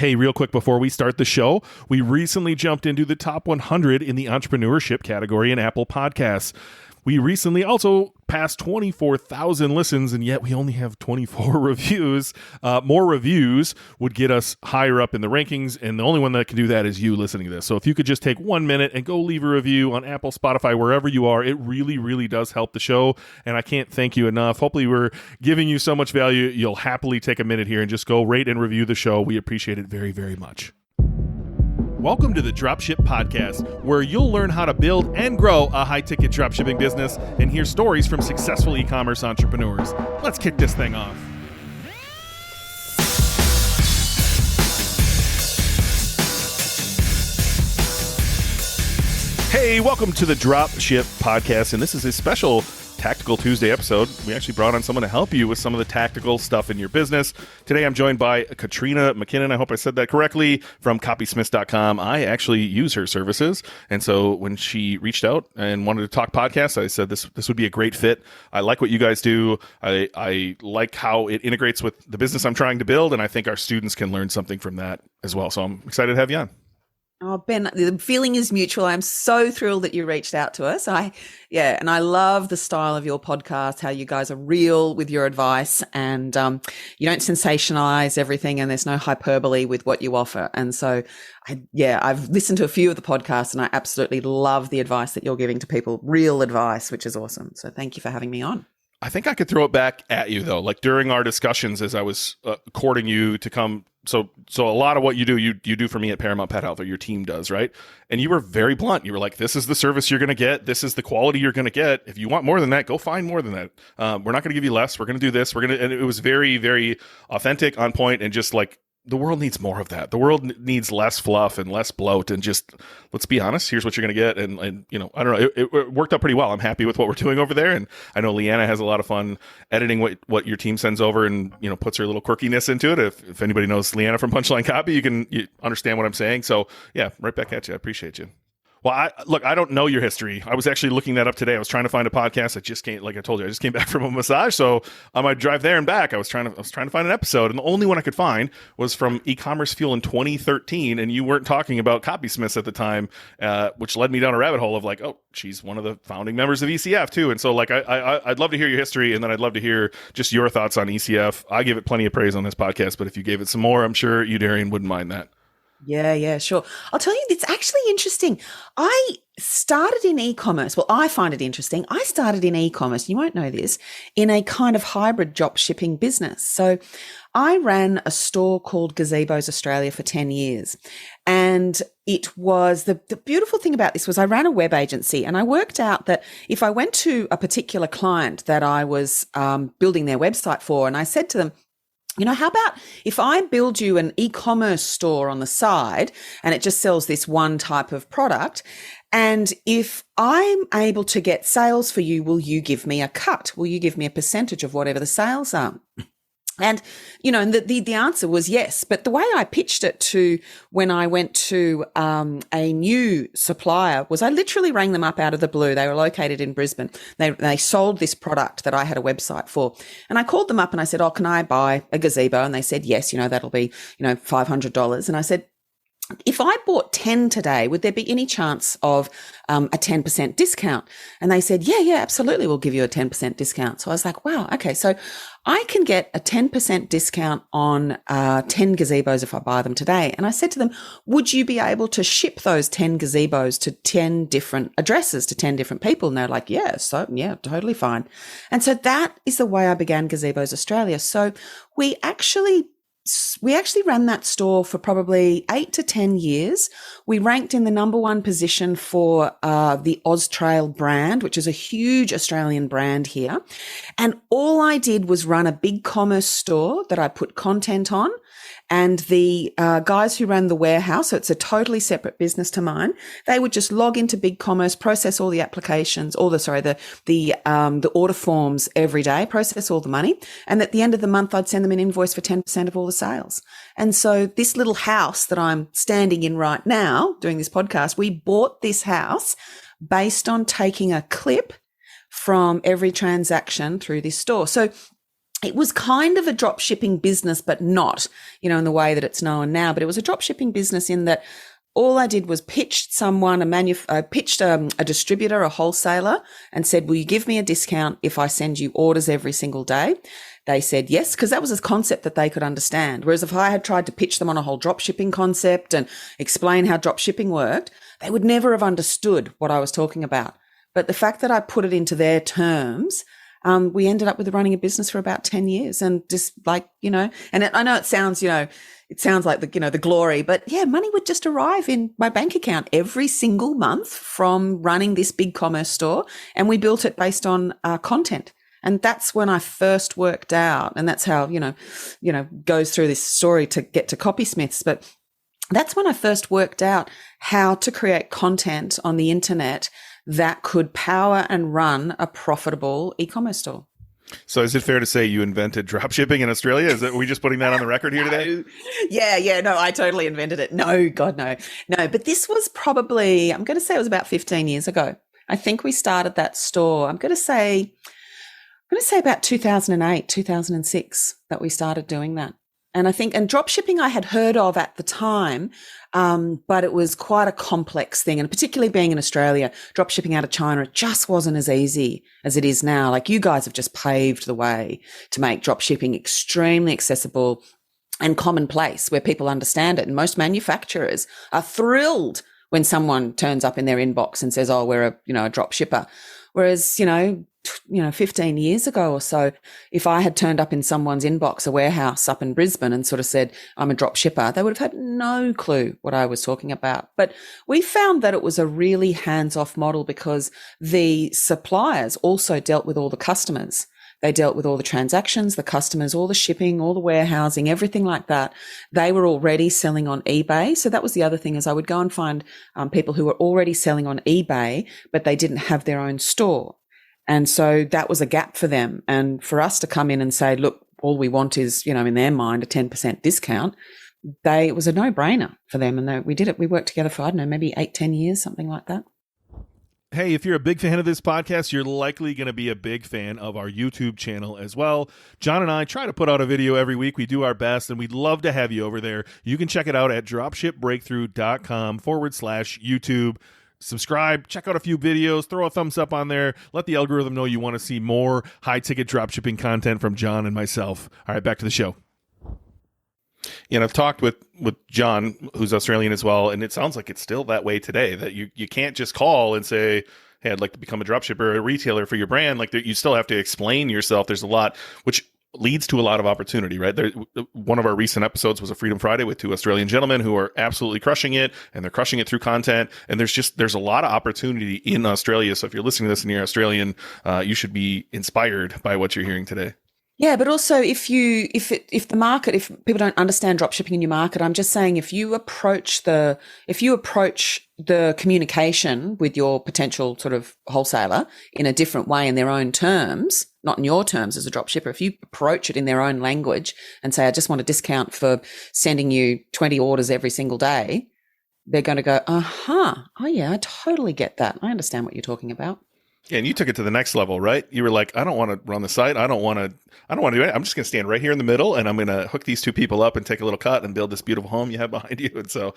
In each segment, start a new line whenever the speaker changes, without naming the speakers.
Hey, real quick before we start the show, we recently jumped into the top 100 in the entrepreneurship category in Apple Podcasts. We recently also passed 24,000 listens, and yet we only have 24 reviews. More reviews would get us higher up in the rankings, and the only one that can do that is you listening to this. So if you could just take 1 minute and go leave a review on Apple, Spotify, wherever you are, it really, really does help the show, and I can't thank you enough. Hopefully we're giving you so much value, you'll happily take a minute here and just go rate and review the show. We appreciate it very, very much. Welcome to the Dropship Podcast, where you'll learn how to build and grow a high-ticket dropshipping business and hear stories from successful e-commerce entrepreneurs. Let's kick this thing off. Hey, welcome to the Dropship Podcast, and this is a special Tactical Tuesday episode. We actually brought on someone to help you with some of the tactical stuff in your business. Today I'm joined by Katrina Mckinnon, I hope I said that correctly, from Copysmiths.com. I actually use her services, and so when she reached out and wanted to talk podcasts, I said this would be a great fit. I like what you guys do. I like how it integrates with the business I'm trying to build, and I think our students can learn something from that as well. So I'm excited to have you on.
Oh, Ben, the feeling is mutual. I'm so thrilled that you reached out to us. And I love the style of your podcast, how you guys are real with your advice and you don't sensationalize everything and there's no hyperbole with what you offer. And so, I've listened to a few of the podcasts and I absolutely love the advice that you're giving to people, real advice, which is awesome. So thank you for having me on.
I think I could throw it back at you, though. Like during our discussions as I was courting you to come. So a lot of what you do for me at Paramount Pet Health, or your team does, right? And you were very blunt. You were like, this is the service you're going to get. This is the quality you're going to get. If you want more than that, go find more than that. We're not going to give you less. We're going to do this. And it was very, very authentic, on point, and just like, the world needs more of that. The world needs less fluff and less bloat, and just, let's be honest, here's what you're going to get. And you know, I don't know, it worked out pretty well. I'm happy with what we're doing over there. And I know Leanna has a lot of fun editing what your team sends over and, you know, puts her little quirkiness into it. If anybody knows Leanna from Punchline Copy, you understand what I'm saying. So yeah, right back at you. I appreciate you. Well, I don't know your history. I was actually looking that up today. I was trying to find a podcast. I just came back from a massage. So on my drive there and back, I was trying to find an episode, and the only one I could find was from Ecommerce Fuel in 2013. And you weren't talking about Copysmiths at the time, which led me down a rabbit hole of like, oh, she's one of the founding members of ECF too. And so like, I'd love to hear your history, and then I'd love to hear just your thoughts on ECF. I give it plenty of praise on this podcast, but if you gave it some more, I'm sure you, Darian, wouldn't mind that.
Yeah, sure. I'll tell you, it's actually interesting. I started in e-commerce. Well, I find it interesting. I started in e-commerce, you won't know this, in a kind of hybrid drop shipping business. So I ran a store called Gazebos Australia for 10 years. And it was the beautiful thing about this was I ran a web agency, and I worked out that if I went to a particular client that I was building their website for, and I said to them, you know, how about if I build you an e-commerce store on the side and it just sells this one type of product, and if I'm able to get sales for you, will you give me a cut? Will you give me a percentage of whatever the sales are? And, you know, and the answer was yes. But the way I pitched it to when I went to a new supplier was I literally rang them up out of the blue. They were located in Brisbane. They sold this product that I had a website for. And I called them up and I said, oh, can I buy a gazebo? And they said, yes, you know, that'll be, you know, $500. And I said, if I bought 10 today, would there be any chance of a 10% discount? And they said, yeah, absolutely. We'll give you a 10% discount. So I was like, wow, okay. So I can get a 10% discount on 10 gazebos if I buy them today. And I said to them, would you be able to ship those 10 gazebos to 10 different addresses, to 10 different people? And they're like, yeah, totally fine. And so that is the way I began Gazebos Australia. So we actually ran that store for probably 8 to 10 years. We ranked in the number one position for the Austrail brand, which is a huge Australian brand here. And all I did was run a big commerce store that I put content on. And the guys who ran the warehouse, so it's a totally separate business to mine, they would just log into BigCommerce, process all the applications, the order forms every day, process all the money. And at the end of the month, I'd send them an invoice for 10% of all the sales. And so this little house that I'm standing in right now doing this podcast, we bought this house based on taking a clip from every transaction through this store. So it was kind of a drop shipping business, but not, in the way that it's known now. But it was a drop shipping business in that all I did was pitched someone, pitched a distributor, a wholesaler, and said, will you give me a discount if I send you orders every single day? They said yes, because that was a concept that they could understand. Whereas if I had tried to pitch them on a whole drop shipping concept and explain how drop shipping worked, they would never have understood what I was talking about. But the fact that I put it into their terms, we ended up with running a business for about 10 years and just like, and I know it sounds like the glory, but yeah, money would just arrive in my bank account every single month from running this big commerce store. And we built it based on content. And that's when I first worked out, and that's how, goes through this story to get to Copysmiths. But that's when I first worked out how to create content on the internet that could power and run a profitable e-commerce store.
So is it fair to say you invented dropshipping in Australia? Are we just putting that on the record here today?
Yeah. No, I totally invented it. No, God, no. No, but this was probably, I'm going to say it was about 15 years ago. I think we started that store. I'm going to say about 2008, 2006 that we started doing that. And I think, and dropshipping I had heard of at the time, but it was quite a complex thing. And particularly being in Australia, dropshipping out of China, it just wasn't as easy as it is now. Like you guys have just paved the way to make dropshipping extremely accessible and commonplace where people understand it. And most manufacturers are thrilled when someone turns up in their inbox and says, oh, we're a drop shipper. Whereas, 15 years ago or so, if I had turned up in someone's inbox, a warehouse up in Brisbane, and sort of said, I'm a drop shipper, they would have had no clue what I was talking about. But we found that it was a really hands-off model because the suppliers also dealt with all the customers. They dealt with all the transactions, the customers, all the shipping, all the warehousing, everything like that. They were already selling on eBay. So that was the other thing, is I would go and find people who were already selling on eBay, but they didn't have their own store. And so that was a gap for them. And for us to come in and say, look, all we want is, in their mind, a 10% discount, it was a no-brainer for them. And we did it. We worked together for, maybe 8-10 years, something like that.
Hey, if you're a big fan of this podcast, you're likely going to be a big fan of our YouTube channel as well. John and I try to put out a video every week. We do our best, and we'd love to have you over there. You can check it out at dropshipbreakthrough.com/YouTube. Subscribe, check out a few videos, throw a thumbs up on there. Let the algorithm know you want to see more high-ticket dropshipping content from John and myself. All right, back to the show. I've talked with John, who's Australian as well, and it sounds like it's still that way today, that you can't just call and say, hey, I'd like to become a dropshipper or a retailer for your brand. Like, you still have to explain yourself. There's a lot, which leads to a lot of opportunity, right? One of our recent episodes was a Freedom Friday with 2 Australian gentlemen who are absolutely crushing it, and they're crushing it through content. And there's a lot of opportunity in Australia. So if you're listening to this and you're Australian, you should be inspired by what you're hearing today.
Yeah, but also if people don't understand dropshipping in your market, I'm just saying if you approach the communication with your potential sort of wholesaler in a different way in their own terms, not in your terms as a dropshipper, if you approach it in their own language and say, I just want a discount for sending you 20 orders every single day, they're going to go, oh yeah, I totally get that. I understand what you're talking about.
Yeah, and you took it to the next level, right? You were like, I don't want to run the site. I don't want to do it. I'm just going to stand right here in the middle, and I'm going to hook these 2 people up and take a little cut and build this beautiful home you have behind you. And so,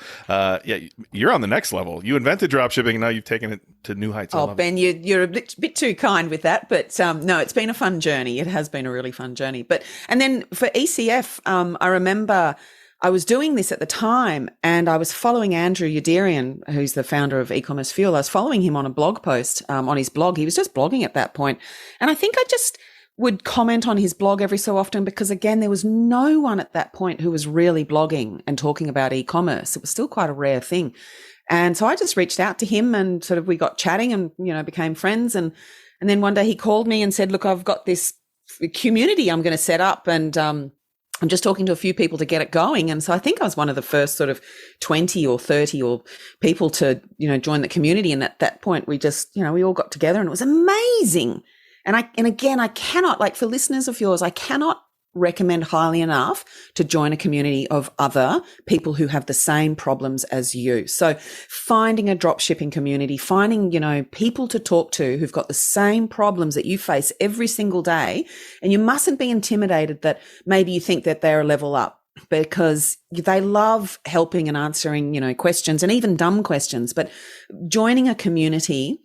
you're on the next level. You invented dropshipping, and now you've taken it to new heights.
Oh, Ben, you're a bit too kind with that. But no, it's been a fun journey. It has been a really fun journey. And then for ECF, I remember I was doing this at the time, and I was following Andrew Yadirian, who's the founder of Ecommerce Fuel. I was following him on a blog post on his blog. He was just blogging at that point. And I think I just would comment on his blog every so often because, again, there was no one at that point who was really blogging and talking about e-commerce. It was still quite a rare thing. And so I just reached out to him and sort of we got chatting and, became friends. And then one day he called me and said, look, I've got this community I'm going to set up, and I'm just talking to a few people to get it going. And so I think I was one of the first sort of 20 or 30 or people to, join the community. And at that point, we just, we all got together and it was amazing. And again, I cannot, like for listeners of yours, I cannot recommend highly enough to join a community of other people who have the same problems as you. So finding a drop shipping community, finding, people to talk to who've got the same problems that you face every single day. And you mustn't be intimidated that maybe you think that they're a level up, because they love helping and answering, questions, and even dumb questions. But joining a community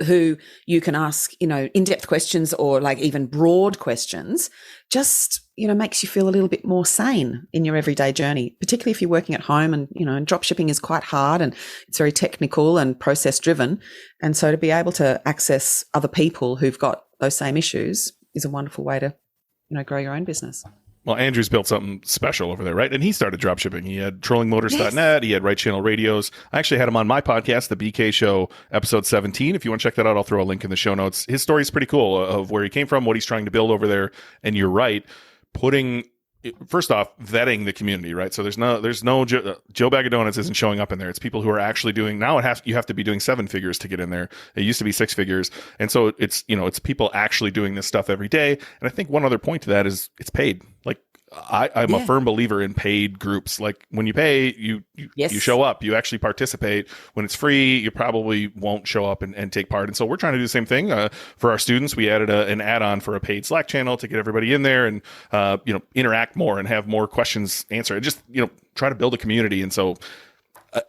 who you can ask, in-depth questions or like even broad questions, just, makes you feel a little bit more sane in your everyday journey, particularly if you're working at home and, and drop shipping is quite hard and it's very technical and process driven. And so to be able to access other people who've got those same issues is a wonderful way to, grow your own business.
Well, Andrew's built something special over there, right? And he started dropshipping. He had trollingmotors.net. He had Right Channel Radios. I actually had him on my podcast, The BK Show, episode 17. If you want to check that out, I'll throw a link in the show notes. His story is pretty cool of where he came from, what he's trying to build over there. And you're right, first off, vetting the community, right? So there's no Joe Bag of Donuts isn't showing up in there. It's people who are actually doing, now you have to be doing 7 figures to get in there. It used to be 6 figures. And so it's people actually doing this stuff every day. And I think one other point to that is it's paid. Like I'm a firm believer in paid groups. Like when you pay, you show up, you actually participate. When it's free, you probably won't show up and take part. And so we're trying to do the same thing for our students. We added an add-on for a paid Slack channel to get everybody in there and interact more and have more questions answered. Just try to build a community. And so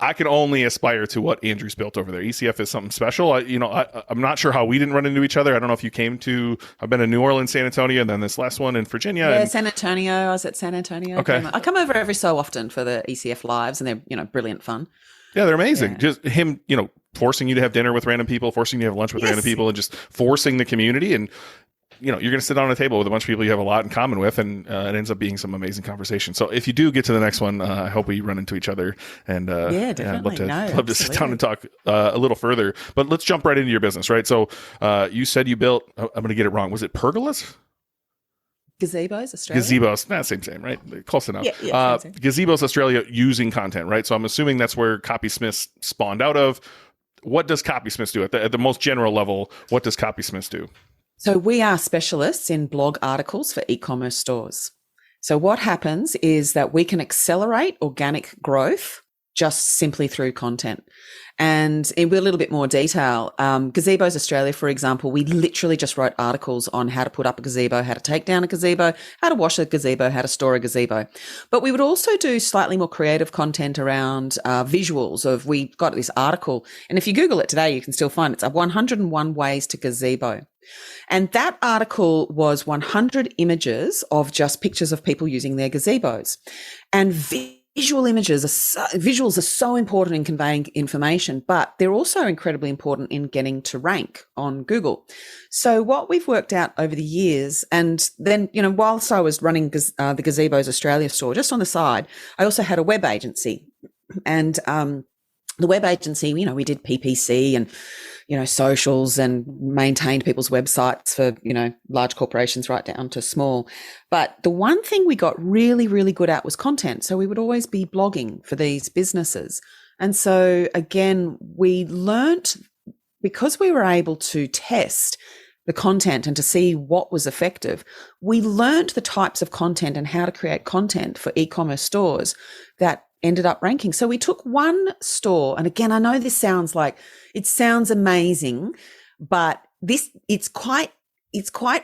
I can only aspire to what Andrew's built over there. ECF is something special. I'm not sure how we didn't run into each other. I don't know if you came to, I've been in New Orleans, San Antonio, and then this last one in Virginia.
Yeah, San Antonio. I was at San Antonio.
Okay.
I come over every so often for the ECF lives, and they're, brilliant fun.
Yeah, they're amazing. Yeah. Just him, forcing you to have dinner with random people, forcing you to have lunch with random people, and just forcing the community. And you're going to sit down at a table with a bunch of people you have a lot in common with, and it ends up being some amazing conversation. So if you do get to the next one, I hope we run into each other. And
definitely.
I'd love to sit down and talk a little further. But let's jump right into your business, right? So you said you built, I'm going to get it wrong. Was it pergolas?
Gazebos Australia.
Gazebos, same, right? Close enough.
Yeah, same.
Gazebos Australia using content, right? So I'm assuming that's where Copysmiths spawned out of. What does Copysmiths do? At the most general level, what does Copysmiths do?
So we are specialists in blog articles for e-commerce stores. So what happens is that we can accelerate organic growth just simply through content. And in a little bit more detail, Gazebos Australia, for example, we literally just wrote articles on how to put up a gazebo, how to take down a gazebo, how to wash a gazebo, how to store a gazebo. But we would also do slightly more creative content around visuals we've got this article. And if you Google it today, you can still find it. It's 101 Ways to Gazebo. And that article was 100 images of just pictures of people using their gazebos. And visuals are so important in conveying information, but they're also incredibly important in getting to rank on Google. So what we've worked out over the years, and then, whilst I was running the Gazebos Australia store, just on the side, I also had a web agency. And the web agency, we did PPC and, socials and maintained people's websites for, large corporations right down to small. But the one thing we got really, really good at was content. So we would always be blogging for these businesses. And so again, we learnt, because we were able to test the content and to see what was effective, we learnt the types of content and how to create content for e-commerce stores that ended up ranking. So we took one store, and again, I know this sounds amazing, but it's quite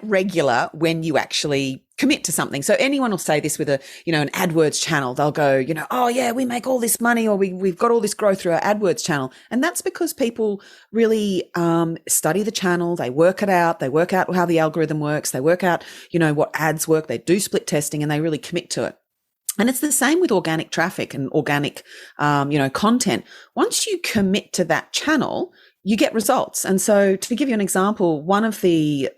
regular when you actually commit to something. So anyone will say this with an AdWords channel. They'll go, oh yeah, we make all this money, or we've got all this growth through our AdWords channel. And that's because people really study the channel. They work it out. They work out how the algorithm works. They work out, what ads work. They do split testing, and they really commit to it. And it's the same with organic traffic and organic, content. Once you commit to that channel, you get results. And so to give you an example, one of the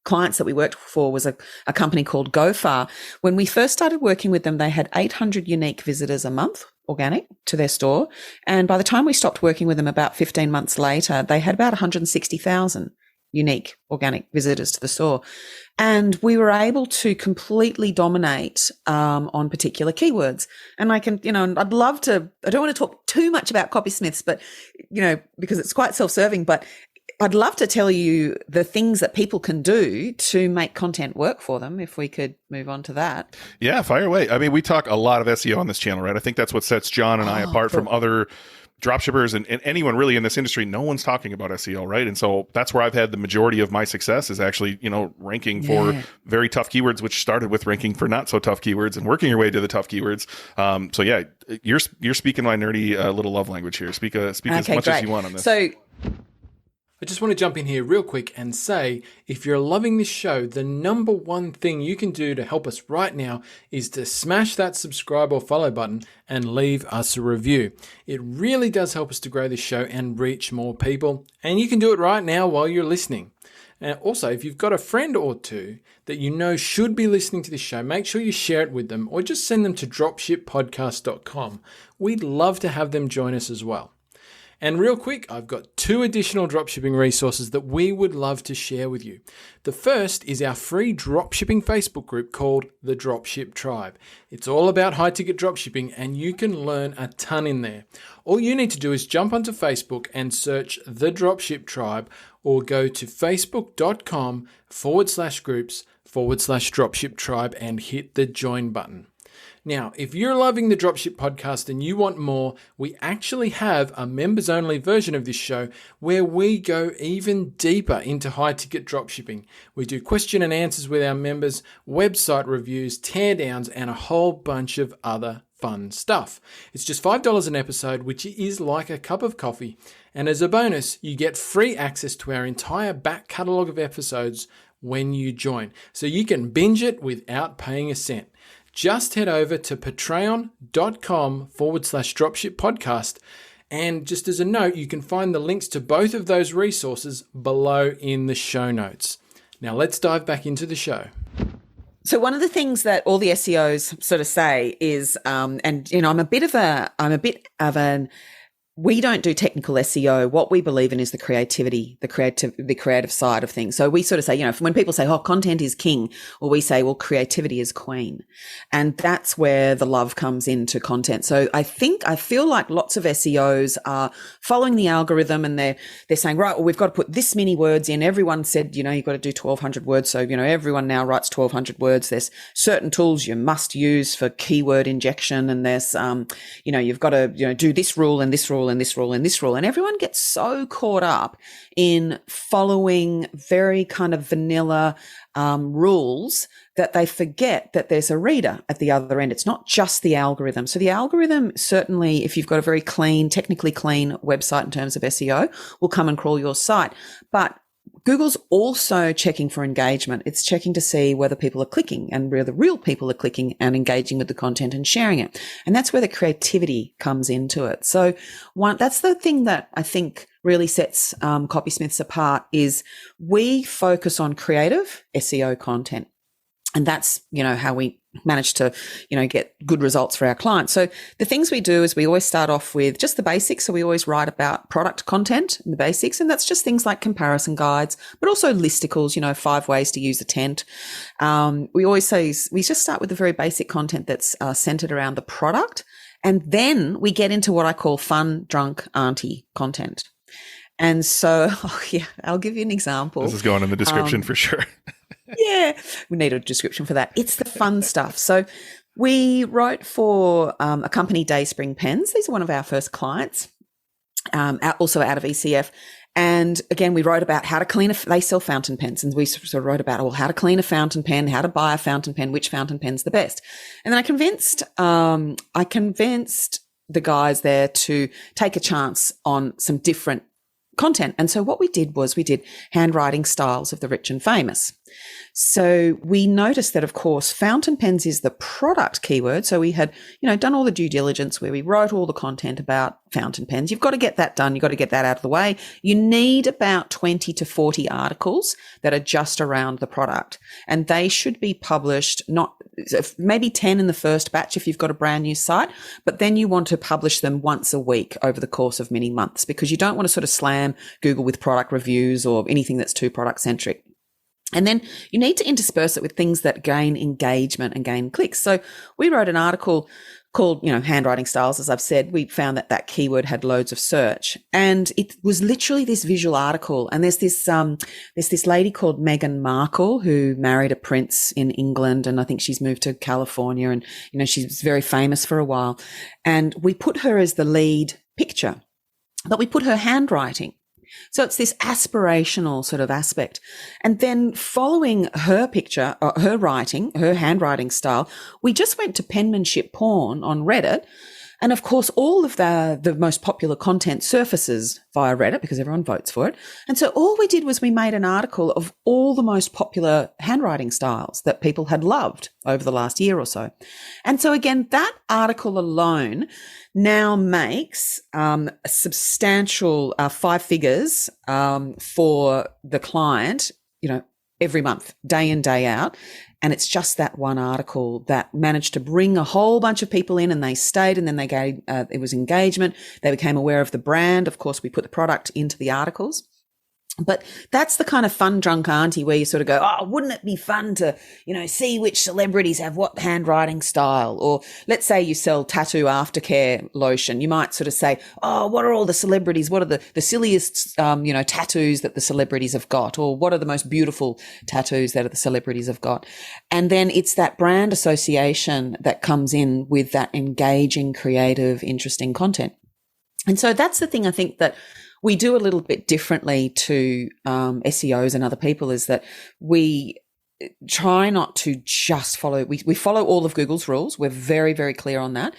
clients that we worked for was a company called GoFar. When we first started working with them, they had 800 unique visitors a month, organic, to their store. And by the time we stopped working with them about 15 months later, they had about 160,000 unique organic visitors to the store. And we were able to completely dominate on particular keywords. And I can, I'd love to, I don't want to talk too much about Copysmiths, but, because it's quite self-serving, but I'd love to tell you the things that people can do to make content work for them, if we could move on to that.
Yeah, fire away. I mean, we talk a lot of SEO on this channel, right? I think that's what sets John and I apart from other dropshippers and anyone really in this industry. No one's talking about SEO, right? And so that's where I've had the majority of my success, is actually, ranking for very tough keywords, which started with ranking for not so tough keywords and working your way to the tough keywords. So yeah, you're speaking my nerdy little love language here. Speak as much as you want on this.
So
I just want to jump in here real quick and say, if you're loving this show, the number one thing you can do to help us right now is to smash that subscribe or follow button and leave us a review. It really does help us to grow this show and reach more people. And you can do it right now while you're listening. And also, if you've got a friend or two that you know should be listening to this show, make sure you share it with them or just send them to dropshippodcast.com. We'd love to have them join us as well. And real quick, I've got 2 additional dropshipping resources that we would love to share with you. The first is our free dropshipping Facebook group called the Dropship Tribe. It's all about high-ticket dropshipping, and you can learn a ton in there. All you need to do is jump onto Facebook and search the Dropship Tribe, or go to facebook.com/groups/dropship tribe and hit the join button. Now, if you're loving the Dropship Podcast and you want more, we actually have a members-only version of this show where we go even deeper into high-ticket dropshipping. We do question and answers with our members, website reviews, teardowns, and a whole bunch of other fun stuff. It's just $5 an episode, which is like a cup of coffee. And as a bonus, you get free access to our entire back catalogue of episodes when you join. So you can binge it without paying a cent. Just head over to patreon.com/dropship podcast. And just as a note, you can find the links to both of those resources below in the show notes. Now let's dive back into the show.
So one of the things that all the SEOs sort of say is, I'm a bit of an we don't do technical SEO. What we believe in is the creative side of things. So we sort of say, when people say, content is king, or we say, well, creativity is queen. And that's where the love comes into content. So I feel like lots of SEOs are following the algorithm, and they're saying, right, well, we've got to put this many words in. Everyone said, you've got to do 1,200 words. So, everyone now writes 1,200 words. There's certain tools you must use for keyword injection. And there's, you've got to, do this rule and this rule and this rule and this rule. And everyone gets so caught up in following very kind of vanilla rules that they forget that there's a reader at the other end. It's not just the algorithm. So the algorithm, certainly, if you've got a very clean, technically clean website in terms of SEO, will come and crawl your site. But Google's also checking for engagement. It's checking to see whether people are clicking and whether the real people are clicking and engaging with the content and sharing it. And that's where the creativity comes into it. So that's the thing that I think really sets Copysmiths apart, is we focus on creative SEO content. And that's, how we manage to, get good results for our clients. So the things we do is we always start off with just the basics. So we always write about product content and the basics. And that's just things like comparison guides, but also listicles, 5 ways to use a tent. We always say we just start with the very basic content that's centered around the product. And then we get into what I call fun, drunk, auntie content. And so, I'll give you an example.
This is going in the description for sure.
Yeah, we need a description for that. It's the fun stuff. So we wrote for a company, Dayspring Pens. These are one of our first clients, also out of ECF. And again, we wrote about how to clean they sell fountain pens. And we sort of wrote about, how to clean a fountain pen, how to buy a fountain pen, which fountain pen's the best. And then I convinced the guys there to take a chance on some different content. And so what we did was we did handwriting styles of the rich and famous. So we noticed that, of course, fountain pens is the product keyword. So we had, done all the due diligence where we wrote all the content about fountain pens. You've got to get that done. You've got to get that out of the way. You need about 20 to 40 articles that are just around the product. And they should be published, maybe 10 in the first batch if you've got a brand new site, but then you want to publish them once a week over the course of many months, because you don't want to sort of slam Google with product reviews or anything that's too product centric. And then you need to intersperse it with things that gain engagement and gain clicks. So we wrote an article called, handwriting styles. As I've said, we found that keyword had loads of search, and it was literally this visual article. And there's this lady called Meghan Markle who married a prince in England, and I think she's moved to California, and she was very famous for a while. And we put her as the lead picture, but we put her handwriting. So it's this aspirational sort of aspect. And then following her picture, her writing, her handwriting style, we just went to penmanship porn on Reddit. And of course, all of the most popular content surfaces via Reddit because everyone votes for it. And so all we did was we made an article of all the most popular handwriting styles that people had loved over the last year or so. And so again, that article alone now makes a substantial 5 figures for the client, every month, day in, day out. And it's just that one article that managed to bring a whole bunch of people in, and they stayed, and then they gave, it was engagement. They became aware of the brand. Of course, we put the product into the articles. But that's the kind of fun drunk auntie where you sort of go, oh, wouldn't it be fun to, see which celebrities have what handwriting style? Or let's say you sell tattoo aftercare lotion. You might sort of say, oh, what are all the celebrities? What are the silliest, tattoos that the celebrities have got? Or what are the most beautiful tattoos that the celebrities have got? And then it's that brand association that comes in with that engaging, creative, interesting content. And so that's the thing I think that we do a little bit differently to SEOs and other people, is that we try not to just follow. We follow all of Google's rules. We're very, very clear on that.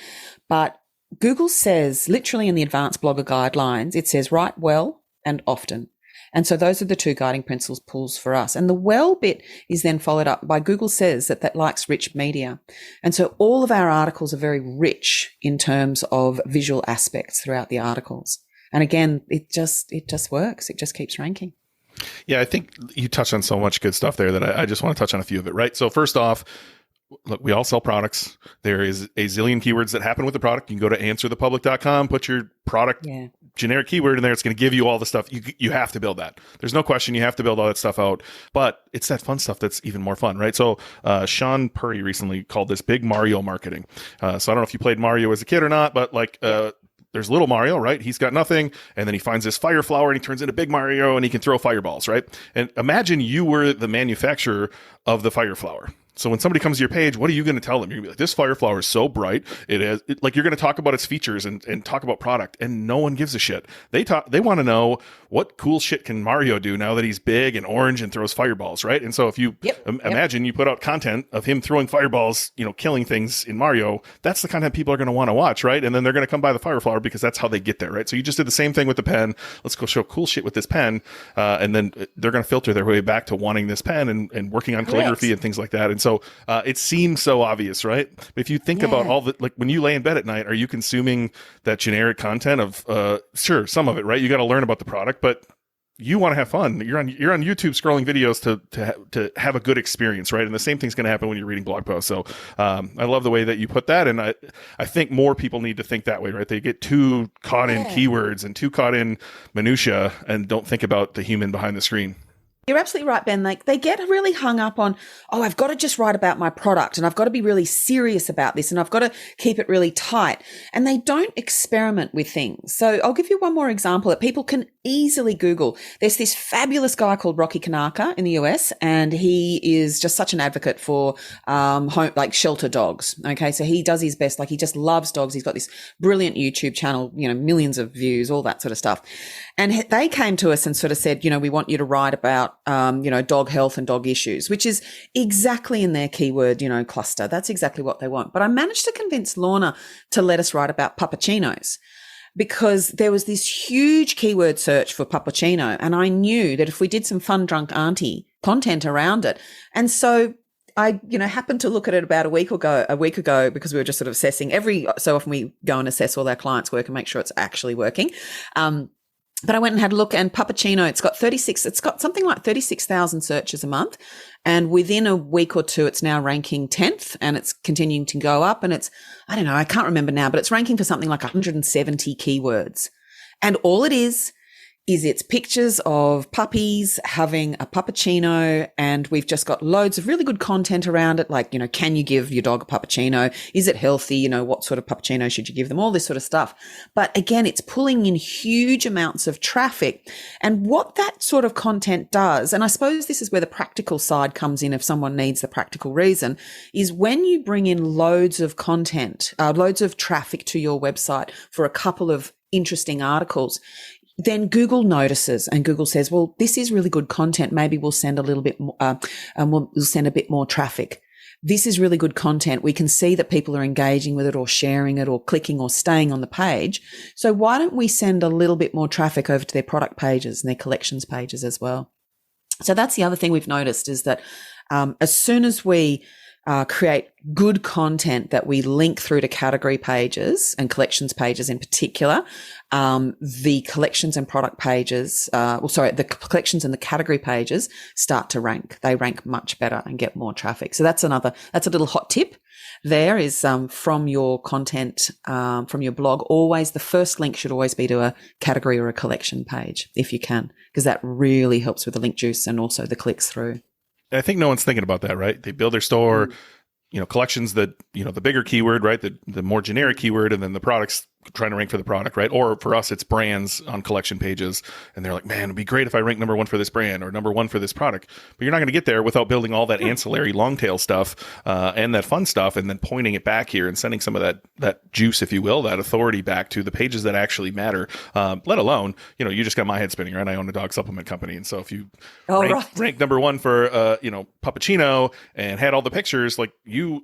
But Google says, literally in the advanced blogger guidelines, it says write well and often. And so those are the 2 guiding principles for us. And the well bit is then followed up by Google says that likes rich media. And so all of our articles are very rich in terms of visual aspects throughout the articles. And again, it just works. It just keeps ranking.
Yeah, I think you touched on so much good stuff there that I just want to touch on a few of it, right? So first off, look, we all sell products. There is a zillion keywords that happen with the product. You can go to answerthepublic.com, put your product generic keyword in there. It's going to give you all the stuff. You have to build that. There's no question. You have to build all that stuff out. But it's that fun stuff that's even more fun, right? So Sean Purry recently called this big Mario marketing. So I don't know if you played Mario as a kid or not, but there's little Mario, right? He's got nothing. And then he finds this fire flower and he turns into big Mario and he can throw fireballs, right? And imagine you were the manufacturer of the fire flower. So when somebody comes to your page, what are you going to tell them? You're going to be like, this fire flower is so bright. You're going to talk about its features and talk about product, and no one gives a shit. They want to know, what cool shit can Mario do now that he's big and orange and throws fireballs, right? And so if you imagine you put out content of him throwing fireballs, killing things in Mario, that's the content people are going to want to watch, right? And then they're going to come by the fire flower because that's how they get there, right? So you just did the same thing with the pen. Let's go show cool shit with this pen. And then they're going to filter their way back to wanting this pen and working on calligraphy and things like that. And so it seems so obvious, right? But if you think about all the, like when you lay in bed at night, are you consuming that generic content of, sure, some of it, right? You got to learn about the product, but you want to have fun. You're on YouTube scrolling videos to have a good experience, right? And the same thing's going to happen when you're reading blog posts. So I love the way that you put that, and I think more people need to think that way, right? They get too caught in keywords and too caught in minutia and don't think about the human behind the screen.
You're absolutely right, Ben. Like, they get really hung up on, oh, I've got to just write about my product and I've got to be really serious about this and I've got to keep it really tight. And they don't experiment with things. So I'll give you one more example that people can easily Google. There's this fabulous guy called Rocky Kanaka in the US, and he is just such an advocate for shelter dogs. Okay. So he does his best. Like, he just loves dogs. He's got this brilliant YouTube channel, millions of views, all that sort of stuff. And they came to us and sort of said, we want you to write about, dog health and dog issues, which is exactly in their keyword, cluster. That's exactly what they want. But I managed to convince Lorna to let us write about puppuccinos, because there was this huge keyword search for puppuccino. And I knew that if we did some fun drunk auntie content around it. And so I, happened to look at it about a week ago, because we were just sort of assessing. Every so often we go and assess all our clients' work and make sure it's actually working. But I went and had a look, and puppuccino, it's got something like 36,000 searches a month. And within a week or two, it's now ranking 10th, and it's continuing to go up. And it's, I don't know, I can't remember now, but it's ranking for something like 170 keywords. And all it is is it's pictures of puppies having a puppuccino, and we've just got loads of really good content around it. Like, can you give your dog a puppuccino? Is it healthy? What sort of puppuccino should you give them? All this sort of stuff. But again, it's pulling in huge amounts of traffic. And what that sort of content does, and I suppose this is where the practical side comes in if someone needs the practical reason, is when you bring in loads of content, loads of traffic to your website for a couple of interesting articles, then Google notices and Google says, well, this is really good content. Maybe we'll send a little bit more, we'll send a bit more traffic. This is really good content. We can see that people are engaging with it or sharing it or clicking or staying on the page. So why don't we send a little bit more traffic over to their product pages and their collections pages as well? So that's the other thing we've noticed is that as soon as we create good content that we link through to category pages and collections pages in particular, the collections and product pages, the collections and the category pages start to rank. They rank much better and get more traffic. So that's a little hot tip there is from your content, from your blog, always the first link should always be to a category or a collection page if you can, because that really helps with the link juice and also the clicks through.
I think no one's thinking about that, right? They build their store, collections that, the bigger keyword, right? The more generic keyword, and then the products trying to rank for the product, right? Or for us, it's brands on collection pages. And they're like, man, it'd be great if I rank number one for this brand or number one for this product. But you're not going to get there without building all that ancillary long tail stuff and that fun stuff, and then pointing it back here and sending some of that juice, if you will, that authority back to the pages that actually matter. Let alone, you just got my head spinning, right? I own a dog supplement company. And so if you rank number one for, puppuccino and had all the pictures, like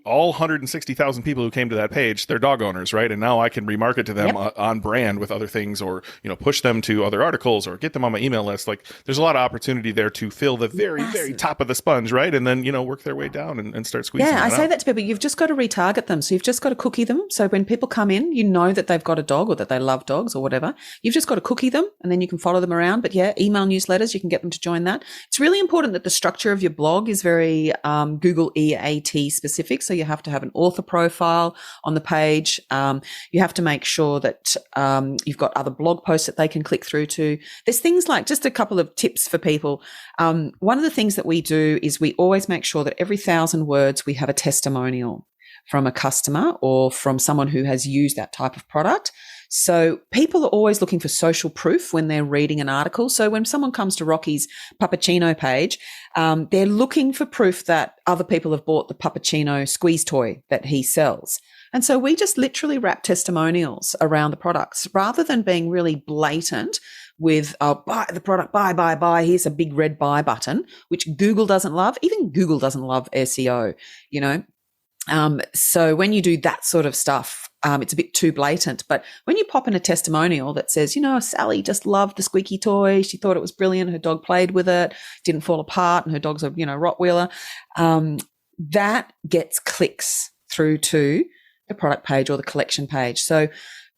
all 160,000 people who came to that page, they're dog owners, right? And now I can remarket to them on brand with other things, or push them to other articles or get them on my email list. Like there's a lot of opportunity there to fill the very very top of the sponge, right? And then work their way down and start squeezing.
I say that to people. You've just got to retarget them. So you've just got to cookie them. So when people come in, that they've got a dog or that they love dogs or whatever. You've just got to cookie them, and then you can follow them around. But email newsletters, you can get them to join that. It's really important that the structure of your blog is very Google EAT specific. So you have to have an author profile on the page. You have to make sure that you've got other blog posts that they can click through to. There's things like, just a couple of tips for people. One of the things that we do is we always make sure that every 1,000 words we have a testimonial from a customer or from someone who has used that type of product. So people are always looking for social proof when they're reading an article. So when someone comes to Rocky's Puppuccino page, they're looking for proof that other people have bought the Puppuccino squeeze toy that he sells. And so we just literally wrap testimonials around the products rather than being really blatant with, buy the product, buy. Here's a big red buy button, which Google doesn't love. Even Google doesn't love SEO, So when you do that sort of stuff, it's a bit too blatant. But when you pop in a testimonial that says, Sally just loved the squeaky toy. She thought it was brilliant. Her dog played with it, didn't fall apart, and her dog's a, Rottweiler. That gets clicks through to the product page or the collection page. So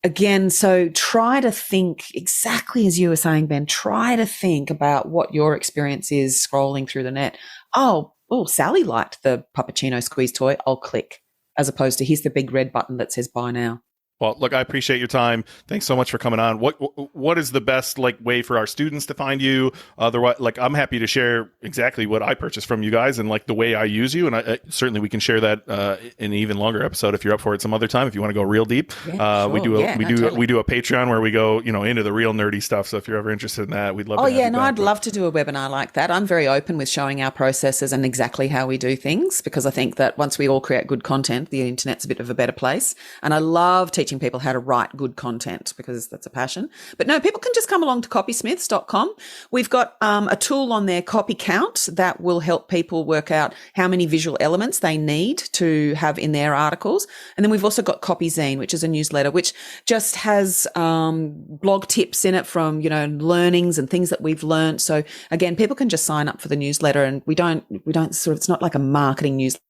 again, try to think exactly as you were saying, Ben, try to think about what your experience is scrolling through the net. Oh, Sally liked the Puppuccino squeeze toy. I'll click, as opposed to here's the big red button that says buy now.
Well, look, I appreciate your time. Thanks so much for coming on. What is the best way for our students to find you? Otherwise, I'm happy to share exactly what I purchased from you guys and the way I use you. And certainly we can share that in an even longer episode if you're up for it some other time. If you want to go real deep,
sure.
we do a Patreon where we go into the real nerdy stuff. So if you're ever interested in that, we'd love.
I'd love to do a webinar like that. I'm very open with showing our processes and exactly how we do things, because I think that once we all create good content, the internet's a bit of a better place. And I love teaching people how to write good content because that's a passion. But no, people can just come along to copysmiths.com. We've got a tool on there, Copy Count, that will help people work out how many visual elements they need to have in their articles. And then we've also got CopyZine, which is a newsletter, which just has blog tips in it from, learnings and things that we've learned. So again, people can just sign up for the newsletter, and we don't it's not like a marketing newsletter.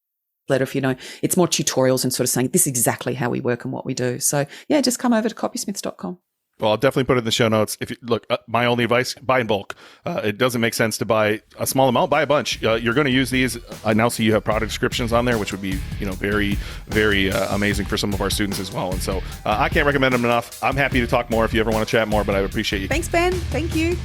If it's more tutorials and sort of saying this is exactly how we work and what we do. So just come over to copysmiths.com.
Well, I'll definitely put it in the show notes. If you look, my only advice: buy in bulk. It doesn't make sense to buy a small amount. Buy a bunch. You're going to use these. I now see you have product descriptions on there, which would be very, very amazing for some of our students as well. And so I can't recommend them enough. I'm happy to talk more if you ever want to chat more, but I would appreciate you.
Thanks, Ben. Thank you.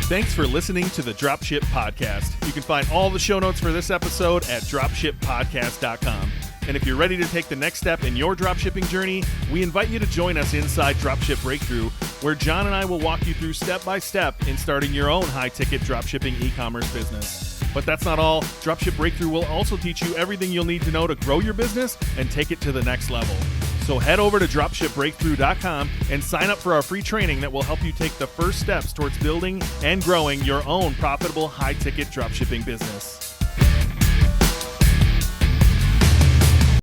Thanks for listening to the Dropship Podcast. You can find all the show notes for this episode at dropshippodcast.com. And if you're ready to take the next step in your dropshipping journey, we invite you to join us inside Dropship Breakthrough, where John and I will walk you through step by step in starting your own high-ticket dropshipping e-commerce business. But that's not all. Dropship Breakthrough will also teach you everything you'll need to know to grow your business and take it to the next level. So head over to dropshipbreakthrough.com and sign up for our free training that will help you take the first steps towards building and growing your own profitable high-ticket dropshipping business.